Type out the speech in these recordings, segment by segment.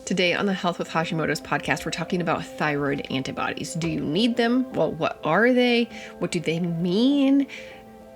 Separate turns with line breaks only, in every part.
Today on the Health with Hashimoto's podcast, we're talking about thyroid antibodies. Do you need them? Well, what are they? What do they mean?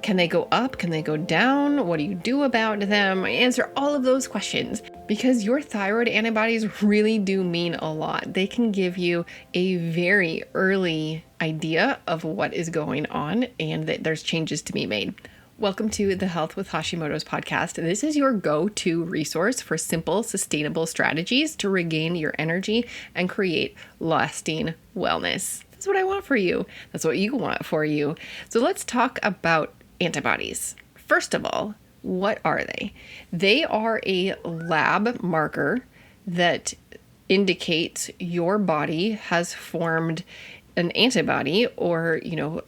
Can they go up? Can they go down? What do you do about them? I answer all of those questions because your thyroid antibodies really do mean a lot. They can give you a very early idea of what is going on and that there's changes to be made. Welcome to the Health with Hashimoto's podcast. This is your go-to resource for simple, sustainable strategies to regain your energy and create lasting wellness. That's what I want for you. That's what you want for you. So let's talk about antibodies. First of all, what are they? They are a lab marker that indicates your body has formed an antibody or,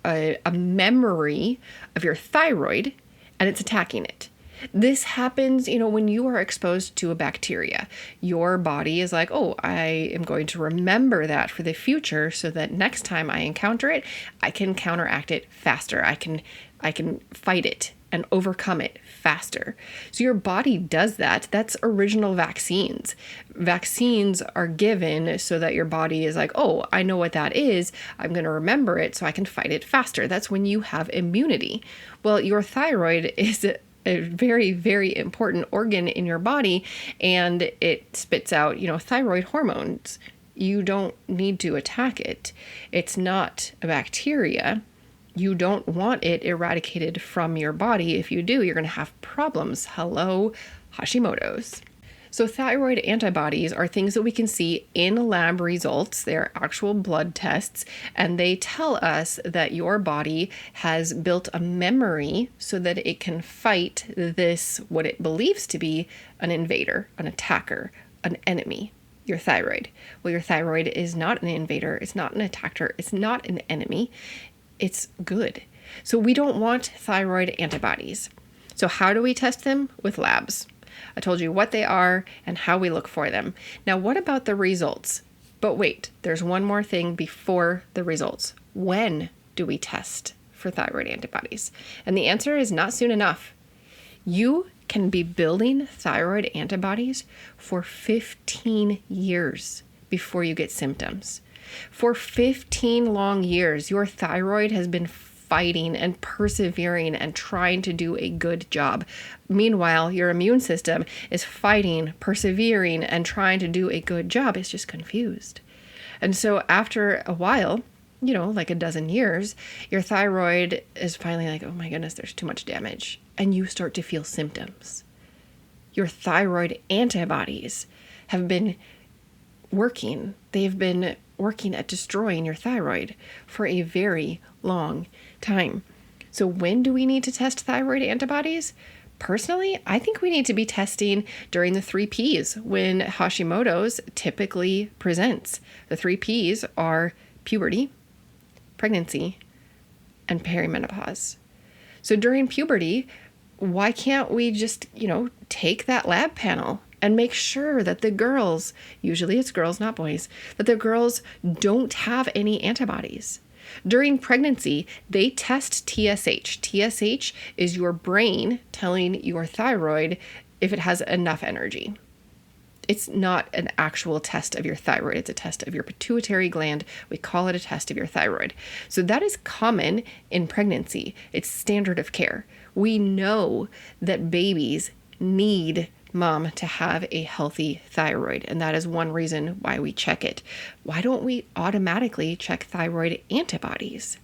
a memory of your thyroid and it's attacking it. This happens, when you are exposed to a bacteria. Your body is like, oh, I am going to remember that for the future so that next time I encounter it, I can counteract it faster. I can fight it and overcome it faster. So your body does that. That's original vaccines. Vaccines are given so that your body is like, oh, I know what that is. I'm going to remember it so I can fight it faster. That's when you have immunity. Well, your thyroid is a very, very important organ in your body, and it spits out, thyroid hormones. You don't need to attack it. It's not a bacteria. You don't want it eradicated from your body. If you do, you're going to have problems. Hello, Hashimoto's. So thyroid antibodies are things that we can see in lab results. They're actual blood tests, and they tell us that your body has built a memory so that it can fight this, what it believes to be an invader, an attacker, an enemy. Your thyroid. Well, your thyroid is not an invader. It's not an attacker. It's not an enemy. It's good. So we don't want thyroid antibodies. So how do we test them? With labs. I told you what they are and how we look for them. Now, what about the results? But wait, there's one more thing before the results. When do we test for thyroid antibodies? And the answer is not soon enough. You can be building thyroid antibodies for 15 years before you get symptoms. For 15 long years, your thyroid has been fighting and persevering and trying to do a good job. Meanwhile, your immune system is fighting, persevering, and trying to do a good job. It's just confused. And so after a while, like a dozen years, your thyroid is finally like, oh my goodness, there's too much damage. And you start to feel symptoms. Your thyroid antibodies have been working. They've been working at destroying your thyroid for a very long time. So when do we need to test thyroid antibodies? Personally, I think we need to be testing during the 3 Ps when Hashimoto's typically presents. The 3 Ps are puberty, pregnancy, and perimenopause. So during puberty, why can't we just, take that lab panel and make sure that the girls, usually it's girls, not boys, that the girls don't have any antibodies. During pregnancy, they test TSH. TSH is your brain telling your thyroid if it has enough energy. It's not an actual test of your thyroid. It's a test of your pituitary gland. We call it a test of your thyroid. So that is common in pregnancy. It's standard of care. We know that babies need mom to have a healthy thyroid, and that is one reason why we check it. Why don't we automatically check thyroid antibodies?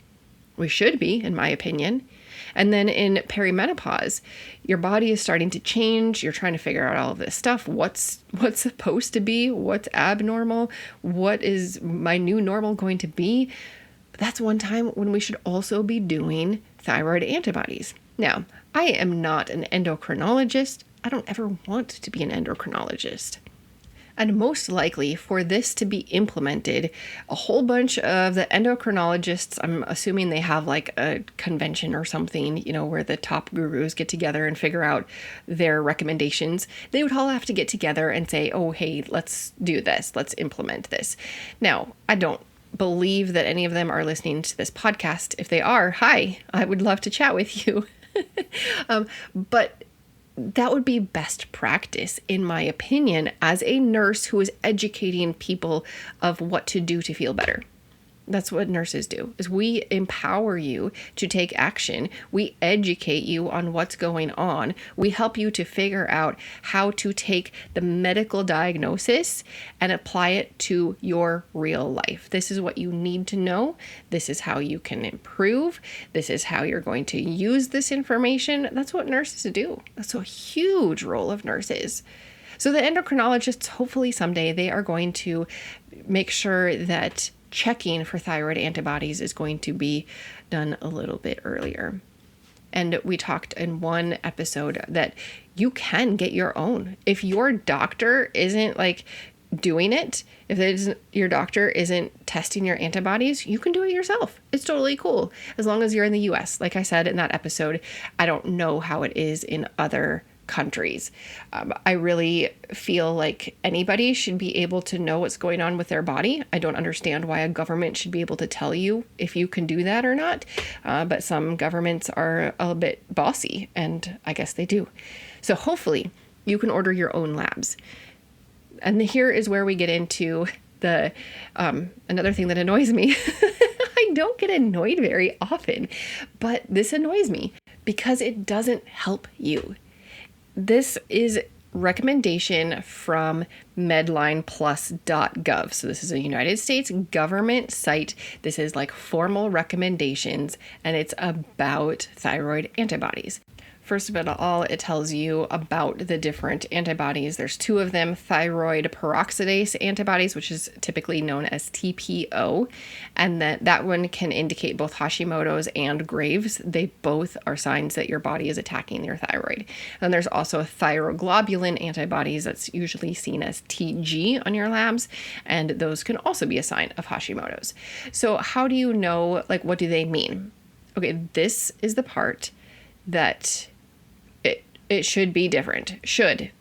We should be, in my opinion. And then in perimenopause, your body is starting to change. You're trying to figure out all of this stuff. What's supposed to be? What's abnormal? What is my new normal going to be? That's one time when we should also be doing thyroid antibodies. Now, I am not an endocrinologist. I don't ever want to be an endocrinologist. And most likely for this to be implemented, a whole bunch of the endocrinologists, I'm assuming they have like a convention or something, where the top gurus get together and figure out their recommendations. They would all have to get together and say, oh, hey, let's do this. Let's implement this. Now, I don't believe that any of them are listening to this podcast. If they are, hi, I would love to chat with you. But that would be best practice, in my opinion, as a nurse who is educating people of what to do to feel better. That's what nurses do, is we empower you to take action. We educate you on what's going on. We help you to figure out how to take the medical diagnosis and apply it to your real life. This is what you need to know. This is how you can improve. This is how you're going to use this information. That's what nurses do. That's a huge role of nurses. So the endocrinologists, hopefully someday, they are going to make sure that checking for thyroid antibodies is going to be done a little bit earlier. And we talked in one episode that you can get your own. If your doctor isn't doing it, your doctor isn't testing your antibodies, you can do it yourself. It's totally cool, as long as you're in the US. Like I said in that episode, I don't know how it is in other countries. I really feel like anybody should be able to know what's going on with their body. I don't understand why a government should be able to tell you if you can do that or not. But some governments are a bit bossy, and I guess they do. So hopefully you can order your own labs. And here is where we get into the another thing that annoys me. I don't get annoyed very often, but this annoys me because it doesn't help you. This is recommendation from medlineplus.gov. So this is a United States government site. This is formal recommendations, and it's about thyroid antibodies. First of all, it tells you about the different antibodies. There's two of them: thyroid peroxidase antibodies, which is typically known as TPO, and that one can indicate both Hashimoto's and Graves'. They both are signs that your body is attacking your thyroid. And there's also thyroglobulin antibodies that's usually seen as TG on your labs, and those can also be a sign of Hashimoto's. So how do you know, what do they mean? Okay, this is the part that it should be different.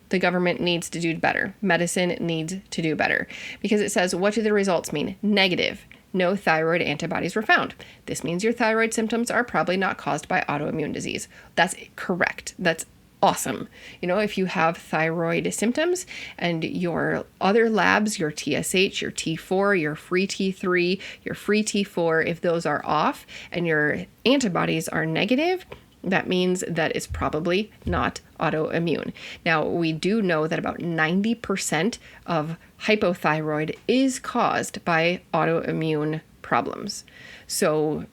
The government needs to do better. Medicine needs to do better, because it says, what do the results mean? Negative. No thyroid antibodies were found. This means your thyroid symptoms are probably not caused by autoimmune disease. That's correct. That's awesome. If you have thyroid symptoms and your other labs, your TSH, your T4, your free T3, your free T4, if those are off and your antibodies are negative, that means that it's probably not autoimmune. Now, we do know that about 90% of hypothyroid is caused by autoimmune problems. So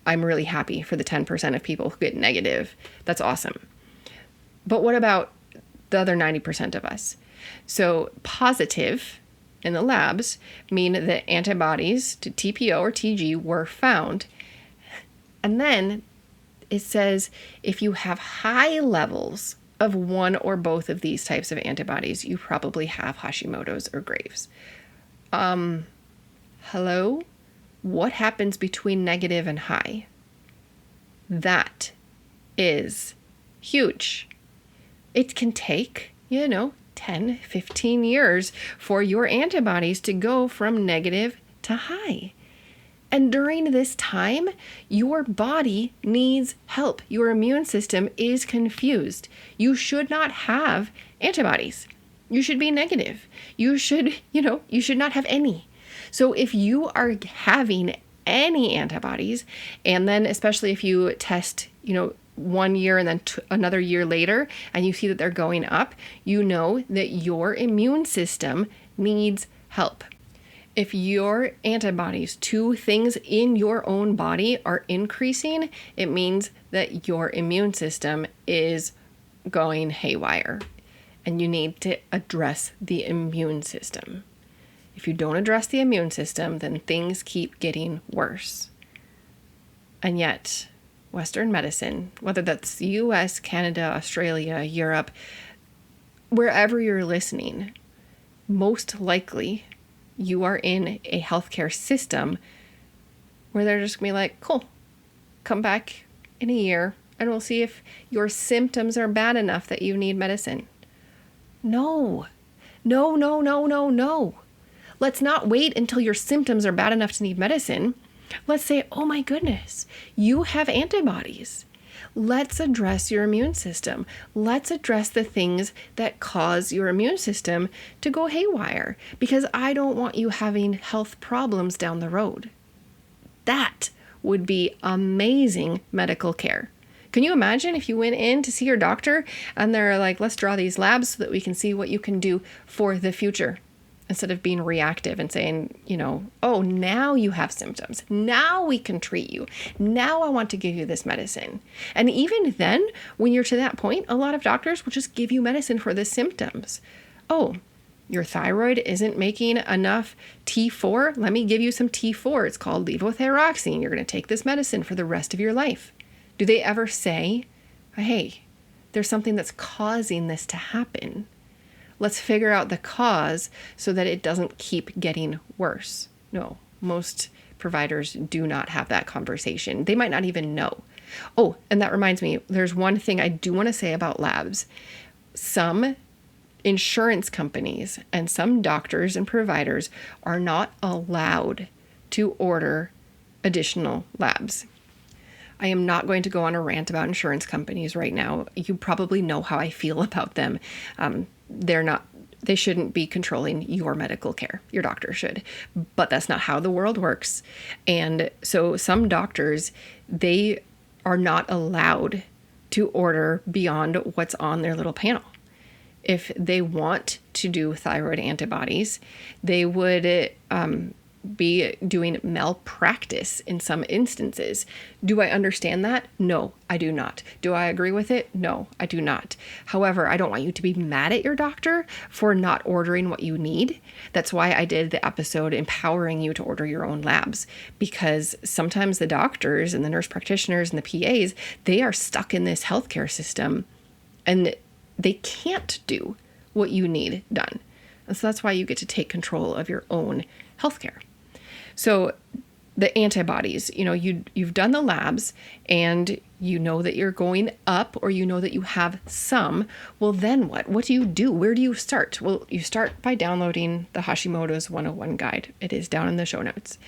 I'm really happy for the 10% of people who get negative. That's awesome. But what about the other 90% of us? So positive in the labs mean that antibodies to TPO or TG were found. And then it says if you have high levels of one or both of these types of antibodies, you probably have Hashimoto's or Graves'. Hello? What happens between negative and high? That is huge. It can take, 10, 15 years for your antibodies to go from negative to high. And during this time, your body needs help. Your immune system is confused. You should not have antibodies. You should be negative. You should not have any. So if you are having any antibodies, and then especially if you test, 1 year and then another year later, and you see that they're going up, you know that your immune system needs help. If your antibodies to things in your own body are increasing, it means that your immune system is going haywire, and you need to address the immune system. If you don't address the immune system, then things keep getting worse. And yet, Western medicine, whether that's US, Canada, Australia, Europe, wherever you're listening, most likely you are in a healthcare system where they're just gonna be like, cool, come back in a year and we'll see if your symptoms are bad enough that you need medicine. No. Let's not wait until your symptoms are bad enough to need medicine. Let's say, oh my goodness, you have antibodies. Let's address your immune system. Let's address the things that cause your immune system to go haywire, because I don't want you having health problems down the road. That would be amazing medical care. Can you imagine if you went in to see your doctor and they're like, let's draw these labs so that we can see what you can do for the future, instead of being reactive and saying, oh, now you have symptoms. Now we can treat you. Now I want to give you this medicine. And even then, when you're to that point, a lot of doctors will just give you medicine for the symptoms. Oh, your thyroid isn't making enough T4. Let me give you some T4. It's called levothyroxine. You're going to take this medicine for the rest of your life. Do they ever say, hey, there's something that's causing this to happen? Let's figure out the cause so that it doesn't keep getting worse. No, most providers do not have that conversation. They might not even know. Oh, and that reminds me, there's one thing I do want to say about labs. Some insurance companies and some doctors and providers are not allowed to order additional labs. I am not going to go on a rant about insurance companies right now. You probably know how I feel about them. They shouldn't be controlling your medical care. Your doctor should, but that's not how the world works. And so some doctors, they are not allowed to order beyond what's on their little panel. If they want to do thyroid antibodies, they would be doing malpractice in some instances. Do I understand that? No, I do not. Do I agree with it? No, I do not. However, I don't want you to be mad at your doctor for not ordering what you need. That's why I did the episode empowering you to order your own labs, because sometimes the doctors and the nurse practitioners and the PAs, they are stuck in this healthcare system and they can't do what you need done. And so that's why you get to take control of your own healthcare. So the antibodies, you've done the labs and you know that you're going up, or you know that you have some. Well, then what? What do you do? Where do you start? Well, you start by downloading the Hashimoto's 101 guide. It is down in the show notes.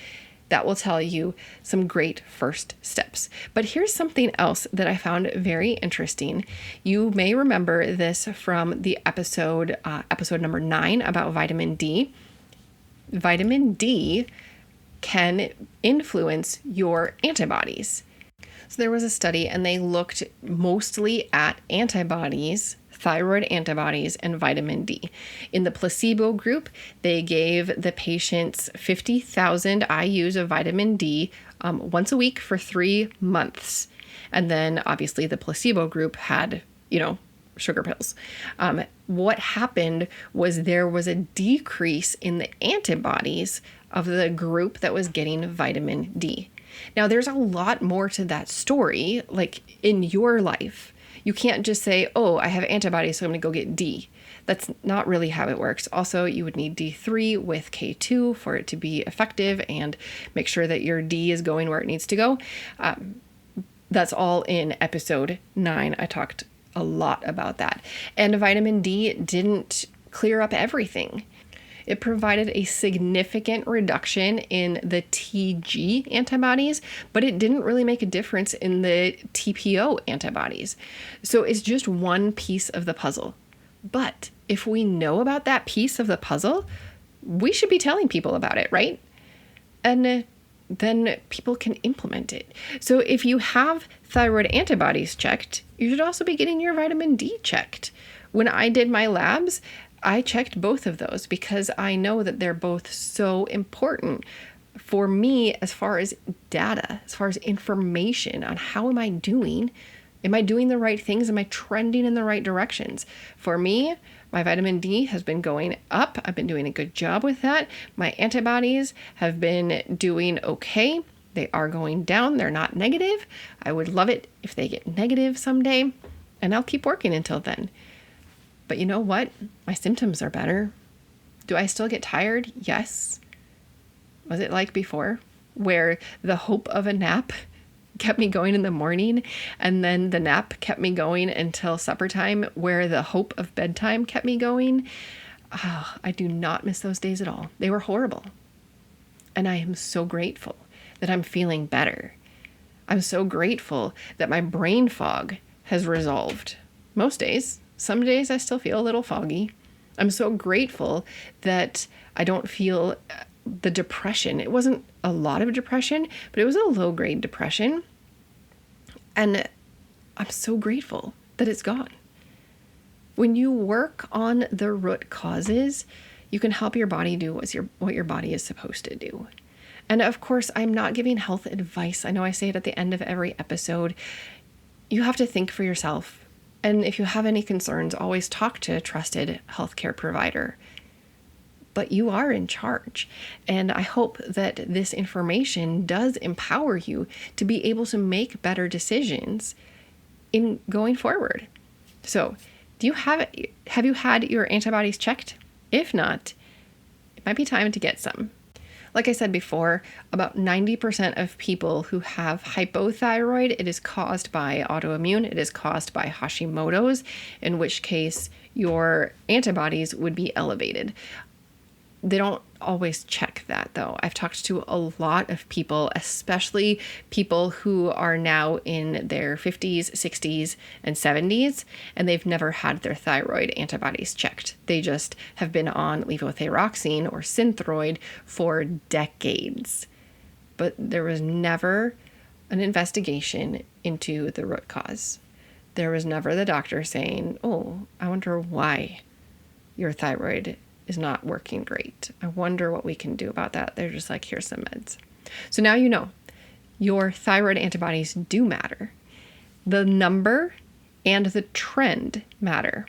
That will tell you some great first steps. But here's something else that I found very interesting. You may remember this from the episode number 9 about vitamin D. Vitamin D can influence your antibodies. So there was a study and they looked mostly at antibodies, thyroid antibodies, and vitamin D. In the placebo group, they gave the patients 50,000 IUs of vitamin D once a week for 3 months. And then obviously the placebo group had, sugar pills. What happened was there was a decrease in the antibodies of the group that was getting vitamin D. Now, there's a lot more to that story, like in your life. You can't just say, oh, I have antibodies, so I'm going to go get D. That's not really how it works. Also, you would need D3 with K2 for it to be effective and make sure that your D is going where it needs to go. That's all in episode 9. I talked a lot about that. And vitamin D didn't clear up everything. It provided a significant reduction in the TG antibodies, but it didn't really make a difference in the TPO antibodies. So it's just one piece of the puzzle. But if we know about that piece of the puzzle, we should be telling people about it, right? And then people can implement it. So if you have thyroid antibodies checked, you should also be getting your vitamin D checked. When I did my labs, I checked both of those because I know that they're both so important for me as far as data, as far as information on how am I doing? Am I doing the right things? Am I trending in the right directions? For me, my vitamin D has been going up. I've been doing a good job with that. My antibodies have been doing okay. They are going down. They're not negative. I would love it if they get negative someday, and I'll keep working until then. But you know what? My symptoms are better. Do I still get tired? Yes. Was it like before, where the hope of a nap kept me going in the morning, and then the nap kept me going until supper time, where the hope of bedtime kept me going? Oh, I do not miss those days at all. They were horrible. And I am so grateful that I'm feeling better. I'm so grateful that my brain fog has resolved. Most days. Some days I still feel a little foggy. I'm so grateful that I don't feel the depression. It wasn't a lot of depression, but it was a low-grade depression. And I'm so grateful that it's gone. When you work on the root causes, you can help your body do what your body is supposed to do. And of course, I'm not giving health advice. I know I say it at the end of every episode. You have to think for yourself. And if you have any concerns, always talk to a trusted healthcare provider. But you are in charge. And I hope that this information does empower you to be able to make better decisions in going forward. So, have you had your antibodies checked? If not, it might be time to get some. Like I said before, about 90% of people who have hypothyroid, it is caused by autoimmune. It is caused by Hashimoto's, in which case your antibodies would be elevated. They don't always check that, though. I've talked to a lot of people, especially people who are now in their 50s, 60s, and 70s, and they've never had their thyroid antibodies checked. They just have been on levothyroxine or Synthroid for decades. But there was never an investigation into the root cause. There was never the doctor saying, oh, I wonder why your thyroid is not working great. I wonder what we can do about that. They're just like, here's some meds. So now you know your thyroid antibodies do matter. The number and the trend matter.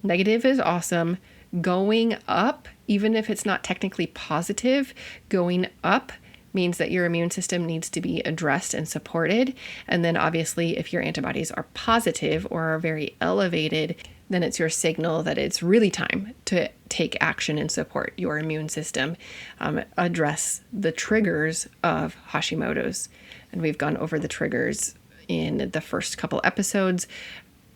Negative is awesome. Going up, even if it's not technically positive, going up means that your immune system needs to be addressed and supported. And then obviously, if your antibodies are positive or are very elevated, then it's your signal that it's really time to take action and support your immune system, address the triggers of Hashimoto's. And we've gone over the triggers in the first couple episodes.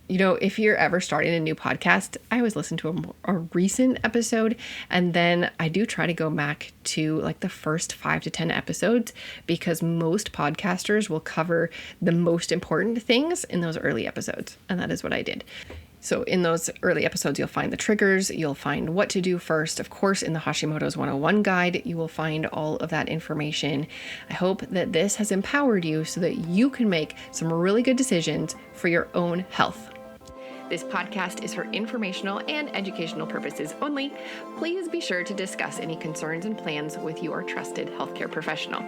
You know, if you're ever starting a new podcast, I always listen to a recent episode, and then I do try to go back to like the first 5 to 10 episodes, because most podcasters will cover the most important things in those early episodes, and that is what I did. So in those early episodes, you'll find the triggers, you'll find what to do first. Of course, in the Hashimoto's 101 guide, you will find all of that information. I hope that this has empowered you so that you can make some really good decisions for your own health. This podcast is for informational and educational purposes only. Please be sure to discuss any concerns and plans with your trusted healthcare professional.